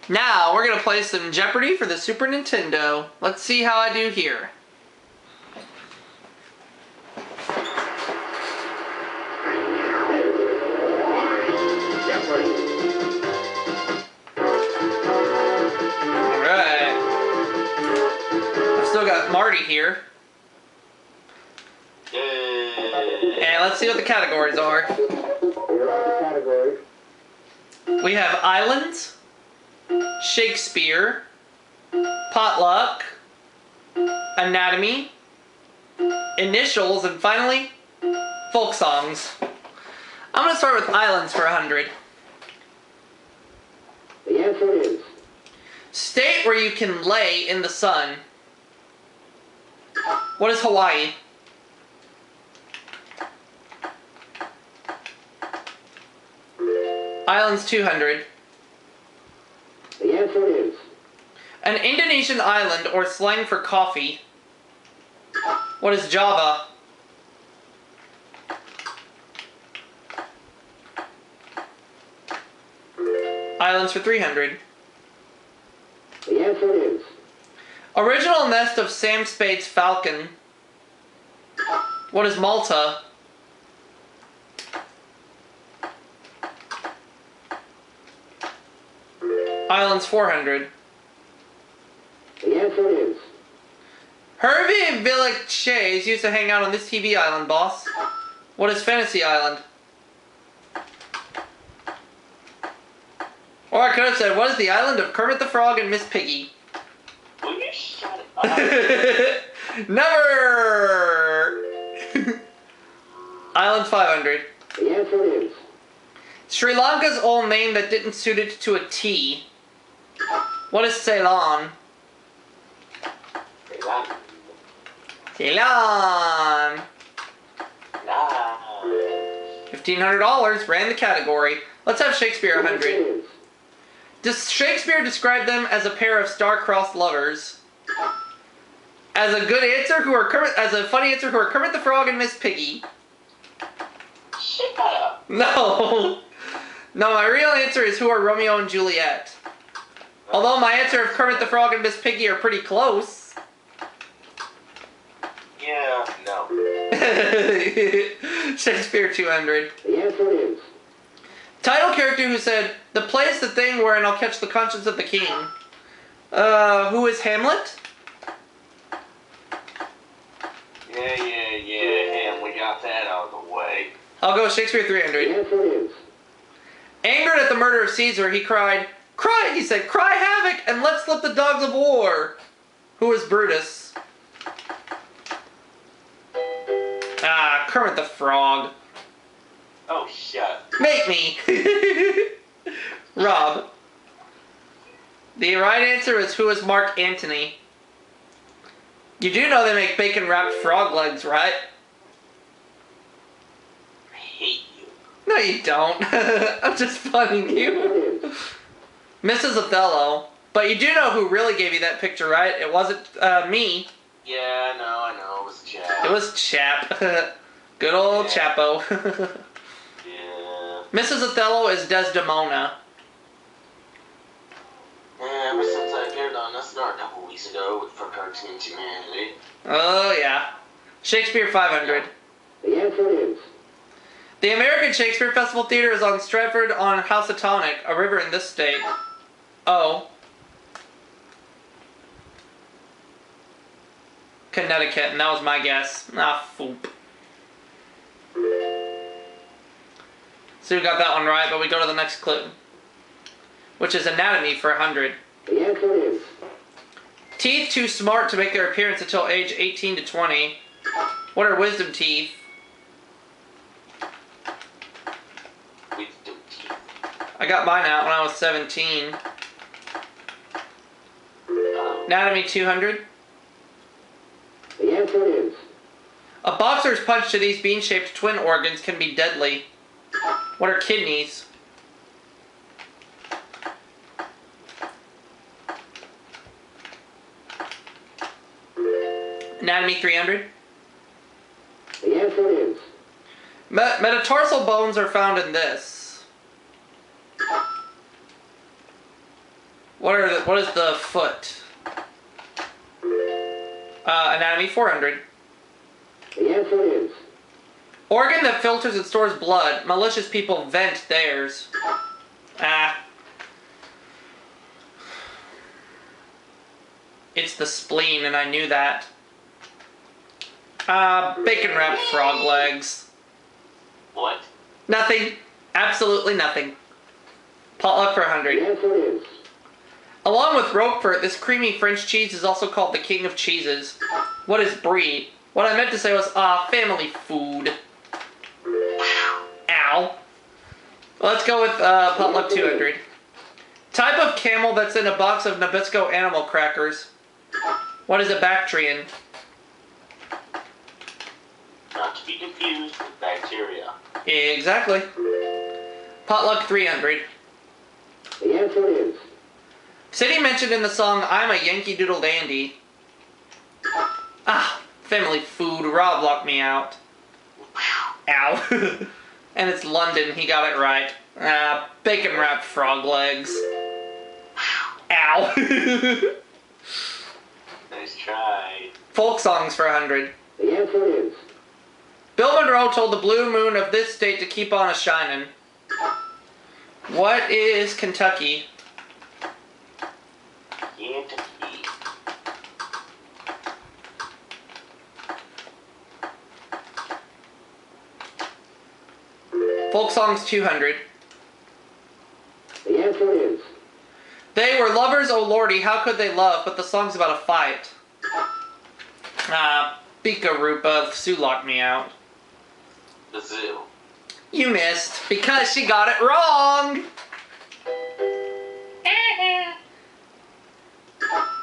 Now, we're going to play some Jeopardy for the Super Nintendo. Let's see how I do here. Alright. I've still got Marty here. And let's see what the categories are. We have Islands, Shakespeare, Potluck, Anatomy, Initials, and finally, Folk Songs. I'm going to start with Islands for 100. The answer is... State where you can lay in the sun. What is Hawaii? Islands 200. The answer is... An Indonesian island or slang for coffee. What is Java? Islands for 300. The answer is... Original nest of Sam Spade's falcon. What is Malta? Islands 400. The answer is... Hervé Villechaize used to hang out on this TV island, boss. What is Fantasy Island? Or I could have said, what is the island of Kermit the Frog and Miss Piggy? Will you shut up? Never! Islands 500. The answer is... Sri Lanka's old name that didn't suit it to a T. What is Ceylon? Ceylon! $1,500 ran the category. Let's have Shakespeare 100. Does Shakespeare describe them as a pair of star-crossed lovers? As a good answer, as a funny answer, who are Kermit the Frog and Miss Piggy? Shut up. No. No, my real answer is who are Romeo and Juliet. Although my answer of Kermit the Frog and Miss Piggy are pretty close. Yeah, no. Shakespeare 200. The answer is... Title character who said, "The play's the thing wherein I'll catch the conscience of the king." Who is Hamlet? Yeah, we got that out of the way. I'll go Shakespeare The 300. answer is... Angered at the murder of Caesar, he cried, "Cry," he said, "cry havoc and let slip the dogs of war." Who is Brutus? Ah, Kermit the Frog. Oh, shut. Make me. Rob. The right answer is who is Mark Antony. You do know they make bacon-wrapped frog legs, right? I hate you. No, you don't. I'm just funning you. Mrs. Othello. But you do know who really gave you that picture, right? It wasn't me. Yeah, I know. It was Chad. It was Chap. Good old Chapo. Yeah. Mrs. Othello is Desdemona. Yeah, ever since I appeared on SNR a couple weeks ago for Cartoon Humanity. Oh, yeah. Shakespeare 500. The answer is... The American Shakespeare Festival Theater is on Stratford on Housatonic, a river in this state. Oh. Connecticut, and that was my guess. Ah, foop. So we got that one right, but we go to the next clue. Which is Anatomy for 100. The answer is... Teeth too smart to make their appearance until age 18 to 20. What are wisdom teeth? Wisdom teeth. I got mine out when I was 17. Anatomy 200. The answer is... A boxer's punch to these bean-shaped twin organs can be deadly. What are kidneys? Anatomy 300. The answer is... Metatarsal bones are found in this. What is the foot? Anatomy 400. The answer is Organ that filters and stores blood. Malicious people vent theirs. Ah. It's the spleen, and I knew that. Bacon wrapped frog legs. What? Nothing. Absolutely nothing. Potluck for the 100. answer is Along with Roquefort, this creamy French cheese is also called the king of cheeses. What is brie? What I meant to say was, family food. Ow. Let's go with potluck 200. Type of camel that's in a box of Nabisco animal crackers. What is a Bactrian? Not to be confused with bacteria. Exactly. Potluck 300. the answer is City mentioned in the song I'm a Yankee Doodle Dandy. Family food. Rob locked me out. Ow. And it's London. He got it right. Bacon wrapped frog legs. Ow. Nice try. Folk songs for 100. the answer is Bill Monroe told the blue moon of this state to keep on a-shinin'. What is Kentucky? Kentucky. Folk songs 200. the answer is They were lovers, oh lordy, how could they love? But the song's about a fight. Bika Rupa, Sue locked me out. The zoo. You missed, because she got it wrong!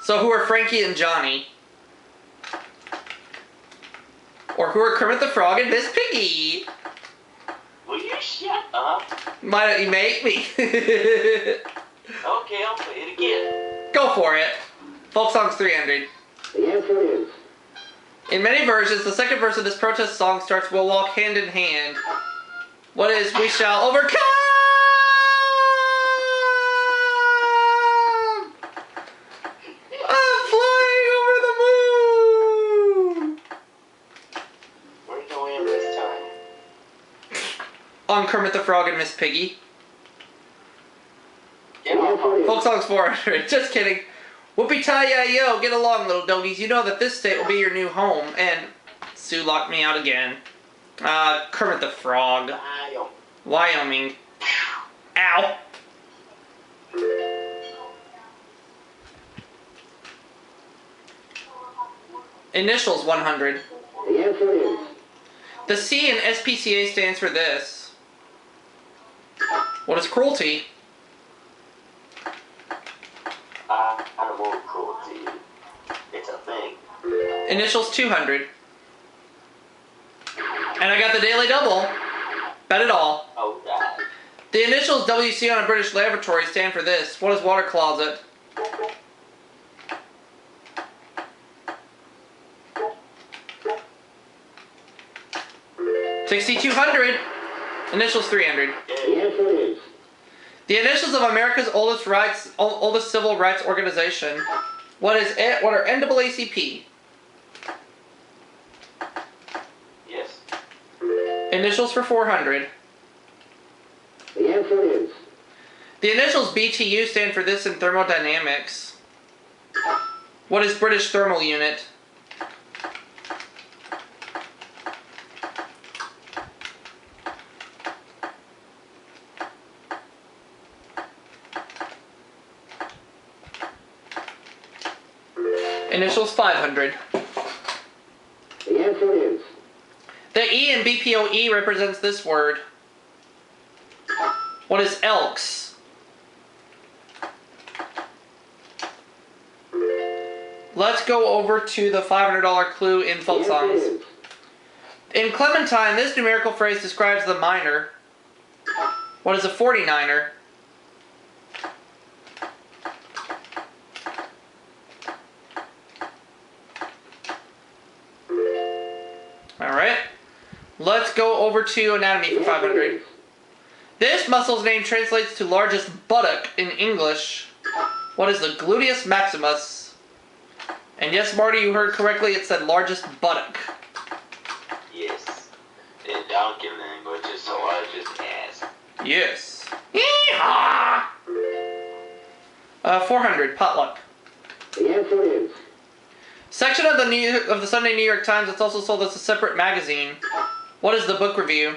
So who are Frankie and Johnny? Or who are Kermit the Frog and Miss Piggy? Will you shut up? Why don't you make me? Okay, I'll play it again. Go for it. Folk songs 300. the answer is In many versions, the second verse of this protest song starts, "We'll walk hand in hand." What is "We shall overcome"? I'm flying over the moon! Where do I am this time? On Kermit the Frog and Miss Piggy. Get the off. answer is Folk songs 400. Just kidding. Whoopie-tie-yi-yo, get along, little doggies. You know that this state will be your new home. And Sue locked me out again. Kermit the Frog. Bye. Wyoming. Ow. Initials 100. the answer is The C in SPCA stands for this. What is cruelty? Animal cruelty. It's a thing. Initials 200. And I got the daily double. Bet it all. Oh, that. The initials WC on a British laboratory stand for this. What is water closet? $6,200. Initials 300. the answer is The initials of America's oldest civil rights organization. What are NAACP? Yes. Initials for 400. the answer is The initials BTU stand for this in thermodynamics. What is British Thermal Unit? Initials 500. the answer is The E in BPOE represents this word. What is Elks? Let's go over to the $500 clue in the folk answer songs. is In Clementine, this numerical phrase describes the minor. What is a 49er? Alright. Let's go over to anatomy for the answer 500. is This muscle's name translates to largest buttock in English. What is the gluteus maximus? And yes, Marty, you heard correctly. It said largest buttock. Yes. I don't give languages, so I just ask. Yes. Yeehaw! 400, potluck. The answer is Section of the Sunday New York Times that's also sold as a separate magazine. What is the book review?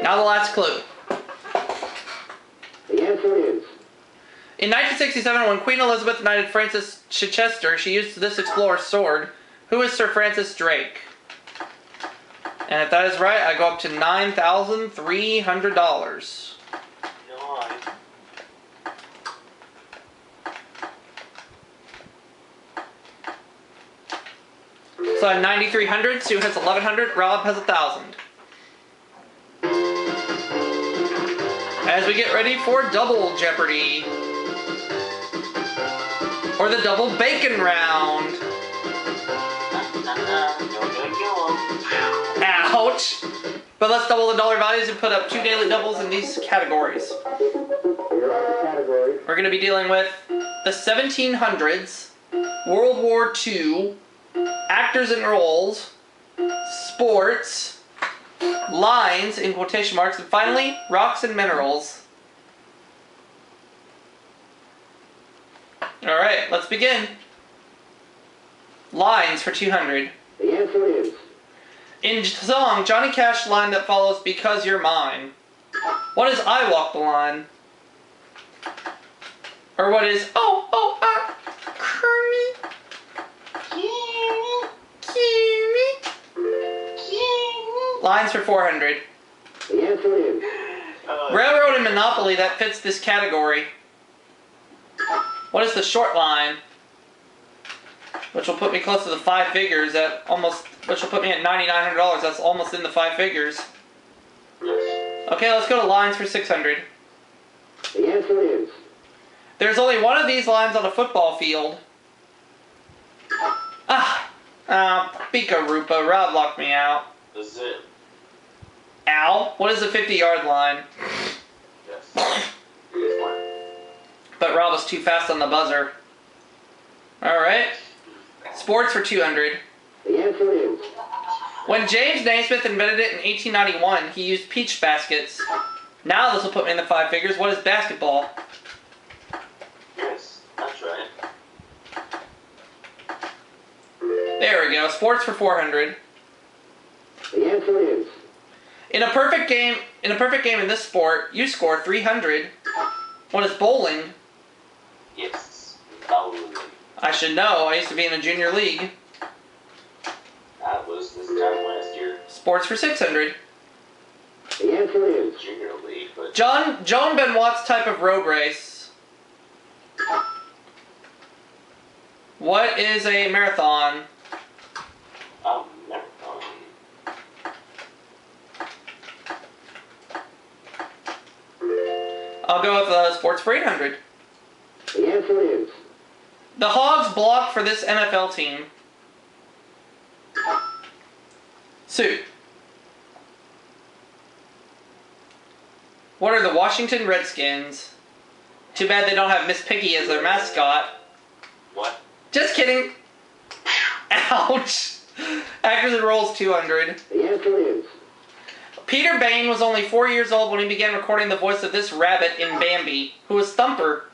Now the last clue. the answer is In 1967, when Queen Elizabeth knighted Francis Chichester, she used this explorer's sword. Who is Sir Francis Drake? And if that is right, I go up to $9,300. No, So I have 9,300. Sue has 1,100. Rob has 1,000. As we get ready for Double Jeopardy. Or the Double Bacon Round. don't gonna kill him. Ouch! But let's double the dollar values and put up 2 daily doubles in these categories. your category. We're going to be dealing with the 1700s, World War II, actors and roles, sports, lines in quotation marks, and finally, rocks and minerals. Alright, let's begin. Lines for 200. The answer is In song, Johnny Cash line that follows Because You're Mine. What is I Walk the Line? Or what is Kermit? Lines for 400. the answer is Railroad and Monopoly that fits this category. What is the short line? Which will put me close to the 5 figures which will put me at $9,900. That's almost in the 5 figures. Okay, let's go to lines for 600. the answer is There's only one of these lines on a football field. Pika Rupa. Rob locked me out. That's it. Ow. What is the 50-yard line? Yes. Here's one. But Rob was too fast on the buzzer. Alright. Sports for 200. the answer is When James Naismith invented it in 1891, he used peach baskets. Now this will put me in the 5 figures. What is basketball? Yes, that's right. There we go. Sports for 400. the answer is In a perfect game in this sport, you score 300. What is bowling? Yes. Bowling. I should know. I used to be in a junior league. That was this time last year. Sports for 600. the answer is Junior league, but Joan Benoit's type of road race. What is a marathon? marathon. I'll go with sports for 800. the answer is The Hogs block for this NFL team. Sue. What are the Washington Redskins? Too bad they don't have Miss Piggy as their mascot. What? Just kidding. Ouch. Actors and roles 200. the answer is Peter Bain was only 4 years old when he began recording the voice of this rabbit in Bambi, who was Thumper.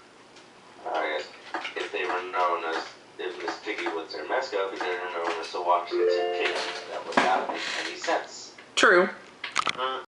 If they were known as, if Miss Piggy was their mascot, if they were known as the Washington Pig, that would not make any sense. True.